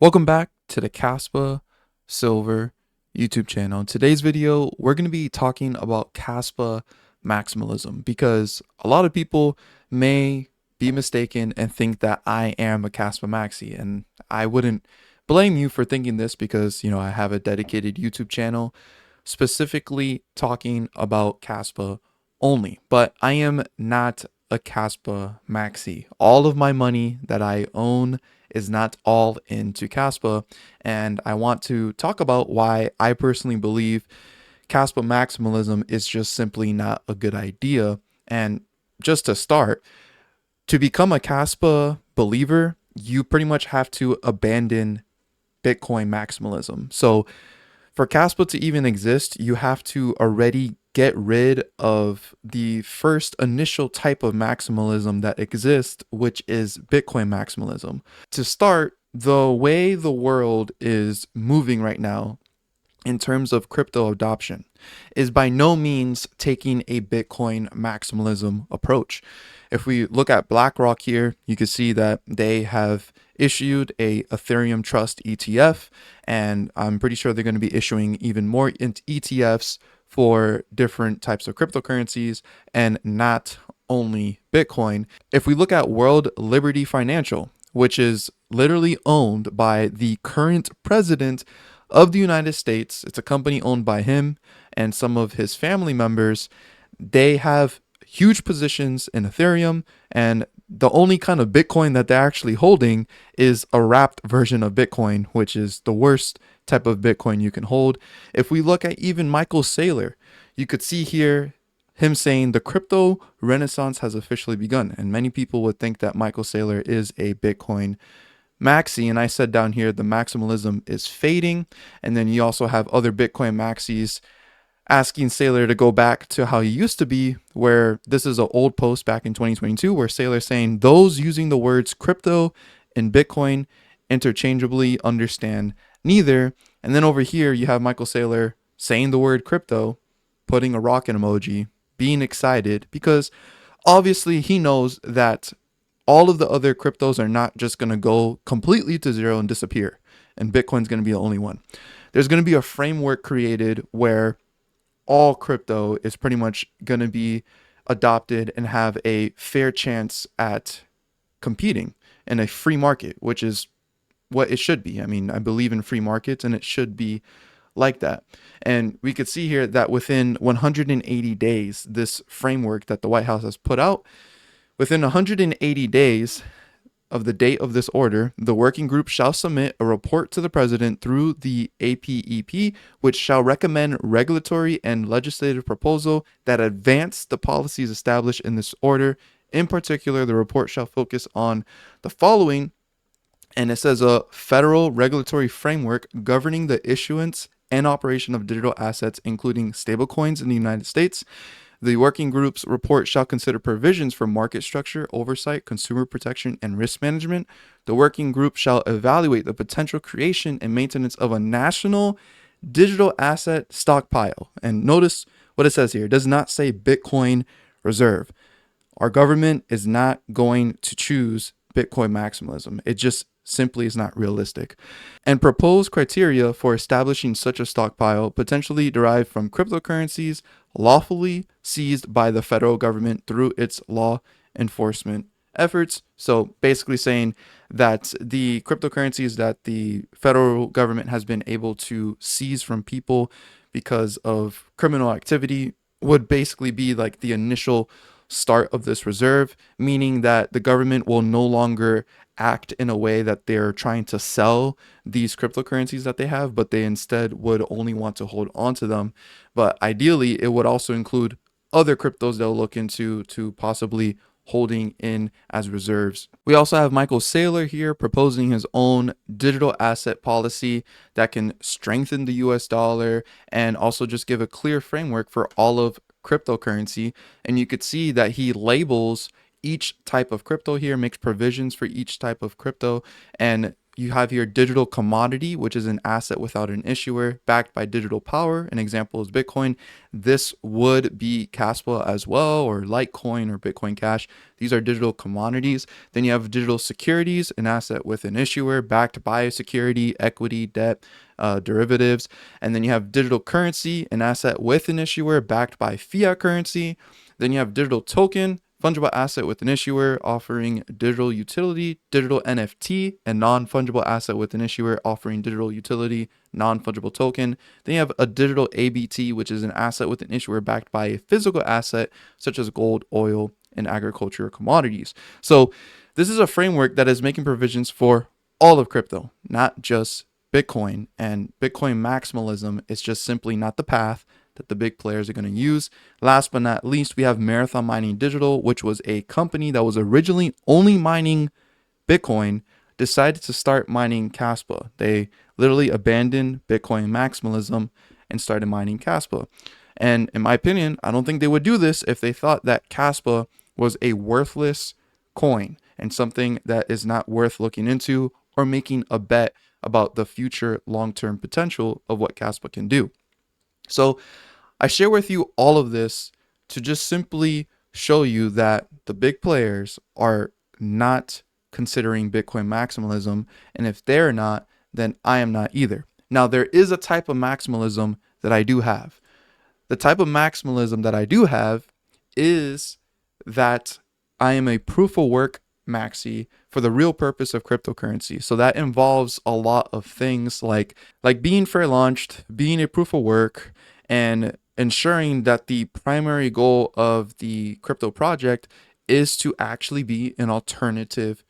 Welcome back to the Kaspa Silver YouTube channel. In today's video, we're going to be talking about Kaspa Maximalism because a lot of people may be mistaken and think that I am a Kaspa Maxi, and I wouldn't blame you for thinking this because, I have a dedicated YouTube channel specifically talking about Kaspa only, but I am not a Kaspa Maxi. All of my money that I own is not all into Kaspa, and I want to talk about why I personally believe Kaspa maximalism is just simply not a good idea. And just to start, to become a Kaspa believer, you pretty much have to abandon Bitcoin maximalism. So for Kaspa to even exist, you have to already get rid of the first initial type of maximalism that exists, which is Bitcoin maximalism. To start, the way the world is moving right now in terms of crypto adoption is by no means taking a Bitcoin maximalism approach. If we look at BlackRock here, you can see that they have issued a Ethereum Trust ETF, and I'm pretty sure they're going to be issuing even more ETFs for different types of cryptocurrencies and not only Bitcoin. If we look at World Liberty Financial, which is literally owned by the current president of the United States, it's a company owned by him and some of his family members. They have huge positions in Ethereum, and the only kind of Bitcoin that they're actually holding is a wrapped version of Bitcoin, which is the worst type of Bitcoin you can hold. If we look at even Michael Saylor, you could see here him saying the crypto renaissance has officially begun. And many people would think that Michael Saylor is a Bitcoin maxi. And I said down here, the maximalism is fading. And then you also have other Bitcoin maxis asking Saylor to go back to how he used to be, where this is an old post back in 2022 where Saylor saying those using the words crypto and Bitcoin interchangeably understand neither. And then over here you have Michael Saylor saying the word crypto, putting a rocket emoji, being excited because obviously he knows that all of the other cryptos are not just going to go completely to zero and disappear, and Bitcoin's going to be the only one. There's going to be a framework created where all crypto is pretty much going to be adopted and have a fair chance at competing in a free market, which is what it should be. I mean, I believe in free markets and it should be like that. And we could see here that within 180 days, this framework that the White House has put out, within 180 days of the date of this order, the working group shall submit a report to the president through the APEP, which shall recommend regulatory and legislative proposal that advance the policies established in this order. In particular, the report shall focus on the following, and it says a federal regulatory framework governing the issuance and operation of digital assets, including stablecoins in the United States. The working group's report shall consider provisions for market structure, oversight, consumer protection, and risk management. The working group shall evaluate the potential creation and maintenance of a national digital asset stockpile. And notice what it says here. It does not say Bitcoin reserve. Our government is not going to choose Bitcoin maximalism. It just simply is not realistic. And propose criteria for establishing such a stockpile, potentially derived from cryptocurrencies lawfully seized by the federal government through its law enforcement efforts. So basically saying that the cryptocurrencies that the federal government has been able to seize from people because of criminal activity would basically be like the initial start of this reserve, meaning that the government will no longer act in a way that they're trying to sell these cryptocurrencies that they have, but they instead would only want to hold on to them. But ideally, it would also include other cryptos they'll look into to possibly holding in as reserves. We also have Michael Saylor here proposing his own digital asset policy that can strengthen the US dollar and also just give a clear framework for all of cryptocurrency. And you could see that he labels each type of crypto here, makes provisions for each type of crypto, and You have here digital commodity, which is an asset without an issuer backed by digital power. An example is Bitcoin. This would be Kaspa as well, or Litecoin or Bitcoin Cash. These are digital commodities. Then you have digital securities, an asset with an issuer backed by a security, equity, debt, derivatives. And then you have digital currency, an asset with an issuer backed by fiat currency. Then you have digital token, fungible asset with an issuer offering digital utility, digital NFT, and non-fungible asset with an issuer offering digital utility, non-fungible token. Then you have a digital ABT, which is an asset with an issuer backed by a physical asset such as gold, oil, and agriculture commodities. So this is a framework that is making provisions for all of crypto, not just Bitcoin. And Bitcoin maximalism is just simply not the path that the big players are going to use. Last but not least, we have Marathon Mining Digital, which was a company that was originally only mining Bitcoin, decided to start mining Kaspa. They literally abandoned Bitcoin maximalism and started mining Kaspa. And in my opinion, I don't think they would do this if they thought that Kaspa was a worthless coin and something that is not worth looking into or making a bet about the future long-term potential of what Kaspa can do. So I share with you all of this to just simply show you that the big players are not considering Bitcoin maximalism. And if they're not, then I am not either. Now, there is a type of maximalism that I do have. The type of maximalism that I do have is that I am a proof of work maxi for the real purpose of cryptocurrency. So that involves a lot of things like being fair launched, being a proof of work, and ensuring that the primary goal of the crypto project is to actually be an alternative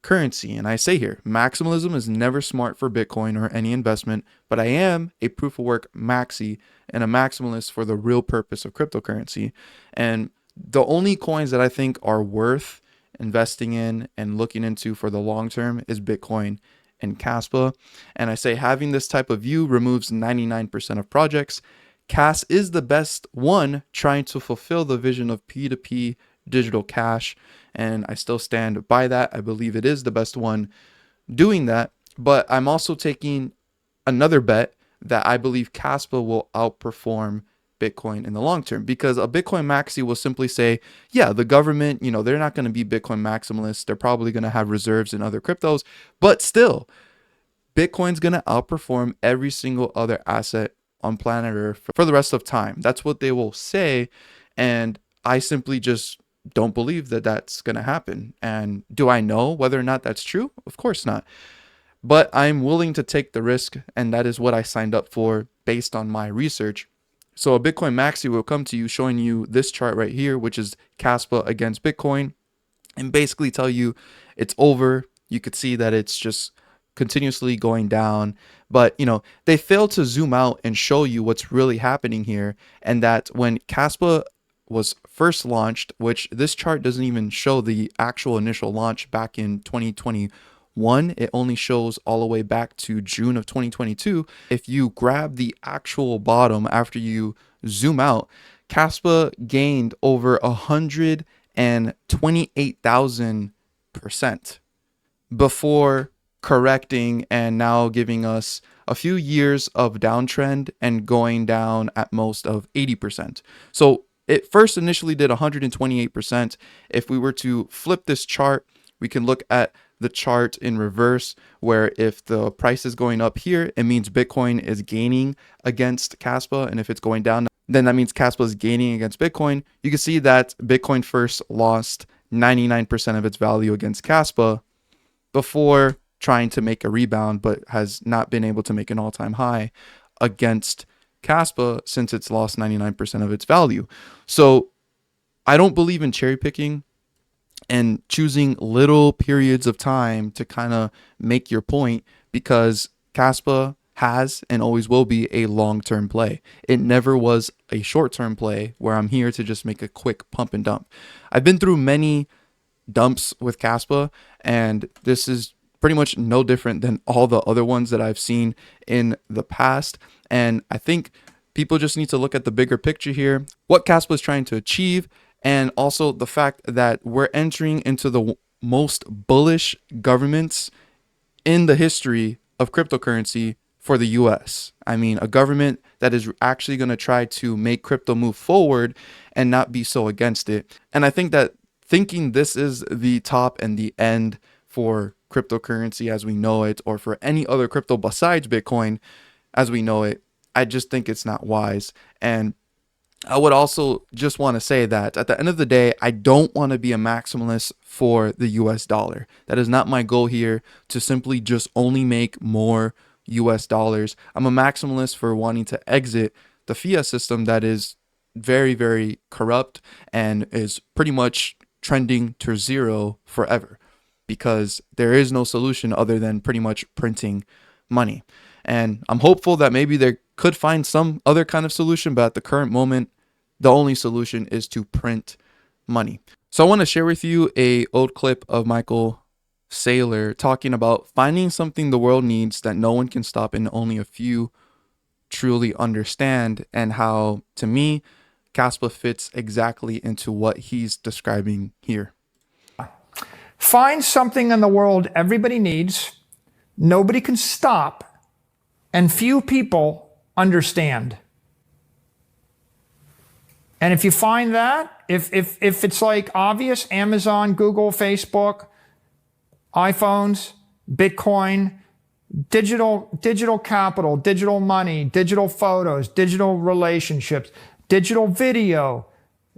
currency. And I say here, maximalism is never smart for Bitcoin or any investment, but I am a proof of work maxi and a maximalist for the real purpose of cryptocurrency. And the only coins that I think are worth investing in and looking into for the long term is Bitcoin and Kaspa. And I say having this type of view removes 99% of projects. Cas is the best one trying to fulfill the vision of P2P digital cash, and I still stand by that. I believe it is the best one doing that, but I'm also taking another bet that I believe Kaspa will outperform Bitcoin in the long term, because a Bitcoin maxi will simply say, yeah, the government, they're not going to be Bitcoin maximalists. They're probably going to have reserves in other cryptos, but still, Bitcoin's going to outperform every single other asset on planet Earth for the rest of time. That's what they will say. And I simply just don't believe that that's going to happen. And do I know whether or not that's true? Of course not. But I'm willing to take the risk, and that is what I signed up for based on my research. So a Bitcoin maxi will come to you showing you this chart right here, which is Kaspa against Bitcoin, and basically tell you it's over. You could see that it's just continuously going down, but they fail to zoom out and show you what's really happening here. And that when Kaspa was first launched, which this chart doesn't even show the actual initial launch back in 2021, it only shows all the way back to June of 2022. If you grab the actual bottom after you zoom out, Kaspa gained over 128,000% before correcting and now giving us a few years of downtrend and going down at most of 80%. So it first initially did 128%. If we were to flip this chart, we can look at the chart in reverse, where if the price is going up here, it means Bitcoin is gaining against Kaspa. And if it's going down, then that means Kaspa is gaining against Bitcoin. You can see that Bitcoin first lost 99% of its value against Kaspa before trying to make a rebound, but has not been able to make an all-time high against Kaspa since it's lost 99% of its value. So I don't believe in cherry picking and choosing little periods of time to kind of make your point, because Kaspa has and always will be a long-term play. It never was a short-term play where I'm here to just make a quick pump and dump. I've been through many dumps with Kaspa, and this is pretty much no different than all the other ones that I've seen in the past. And I think people just need to look at the bigger picture here, what Kaspa is trying to achieve, and also the fact that we're entering into the most bullish governments in the history of cryptocurrency for the US. I mean, a government that is actually going to try to make crypto move forward and not be so against it. And I think that thinking this is the top and the end for cryptocurrency as we know it, or for any other crypto besides Bitcoin as we know it, I just think it's not wise. And I would also just want to say that at the end of the day, I don't want to be a maximalist for the US dollar. That is not my goal here, to simply just only make more US dollars. I'm a maximalist for wanting to exit the fiat system that is very, very corrupt and is pretty much trending to zero forever, because there is no solution other than pretty much printing money. And I'm hopeful that maybe they could find some other kind of solution, but at the current moment, the only solution is to print money. So I want to share with you a old clip of Michael Saylor talking about finding something the world needs that no one can stop and only a few truly understand, and how, to me, Kaspa fits exactly into what he's describing here. Find something in the world everybody needs, nobody can stop, and few people understand. And if you find that, if it's like obvious, Amazon, Google, Facebook, iPhones, Bitcoin, digital capital, digital money, digital photos, digital relationships, digital video,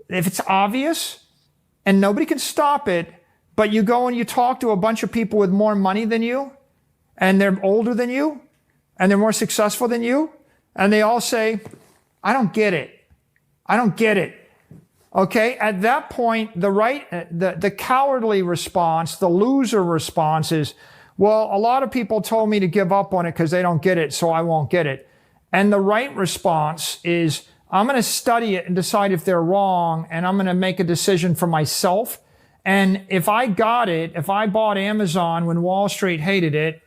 if it's obvious and nobody can stop it, but you go and you talk to a bunch of people with more money than you, and they're older than you, and they're more successful than you, and they all say, I don't get it. I don't get it. Okay, at that point, the cowardly response, the loser response is, well, a lot of people told me to give up on it because they don't get it, so I won't get it. And the right response is, I'm going to study it and decide if they're wrong, and I'm going to make a decision for myself. And if I got it, if I bought Amazon when Wall Street hated it,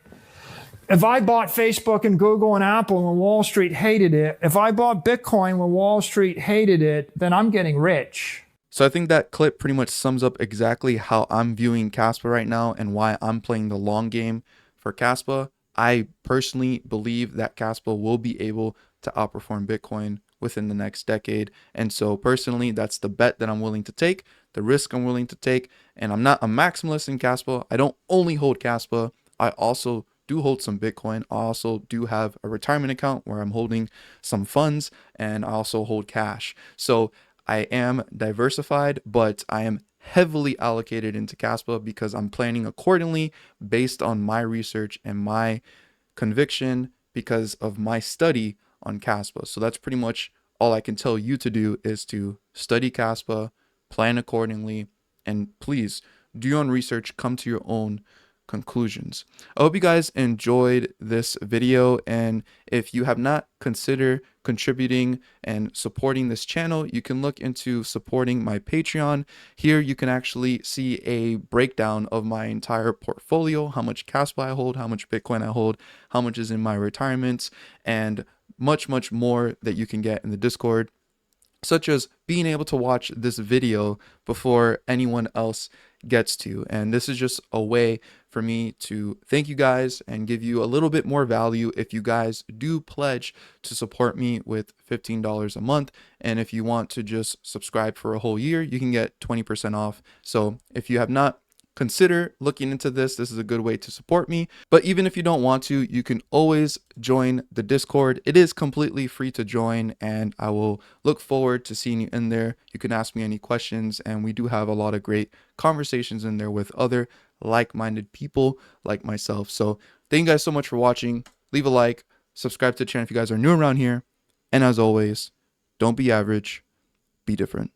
if I bought Facebook and Google and Apple when Wall Street hated it, if I bought Bitcoin when Wall Street hated it, then I'm getting rich. So I think that clip pretty much sums up exactly how I'm viewing Kaspa right now and why I'm playing the long game for Kaspa. I personally believe that Kaspa will be able to outperform Bitcoin within the next decade. And so personally, that's the bet that I'm willing to take, the risk I'm willing to take. And I'm not a maximalist in Kaspa. I don't only hold Kaspa. I also do hold some Bitcoin. I also do have a retirement account where I'm holding some funds, and I also hold cash. So I am diversified, but I am heavily allocated into Kaspa because I'm planning accordingly based on my research and my conviction because of my study on Kaspa. So that's pretty much all I can tell you to do, is to study Kaspa, plan accordingly, and please do your own research, come to your own conclusions. I hope you guys enjoyed this video, and if you have not considered contributing and supporting this channel, you can look into supporting my Patreon. Here you can actually see a breakdown of my entire portfolio, how much Kaspa I hold, how much Bitcoin I hold, how much is in my retirements, and much more that you can get in the Discord, such as being able to watch this video before anyone else gets to. And this is just a way for me to thank you guys and give you a little bit more value if you guys do pledge to support me with $15 a month. And if you want to just subscribe for a whole year, you can get 20% off. So if you have not consider looking into this, this is a good way to support me. But even if you don't want to, you can always join the Discord. It is completely free to join, and I will look forward to seeing you in there. You can ask me any questions, and we do have a lot of great conversations in there with other like-minded people like myself. So thank you guys so much for watching. Leave a like, subscribe to the channel if you guys are new around here, and as always, don't be average, be different.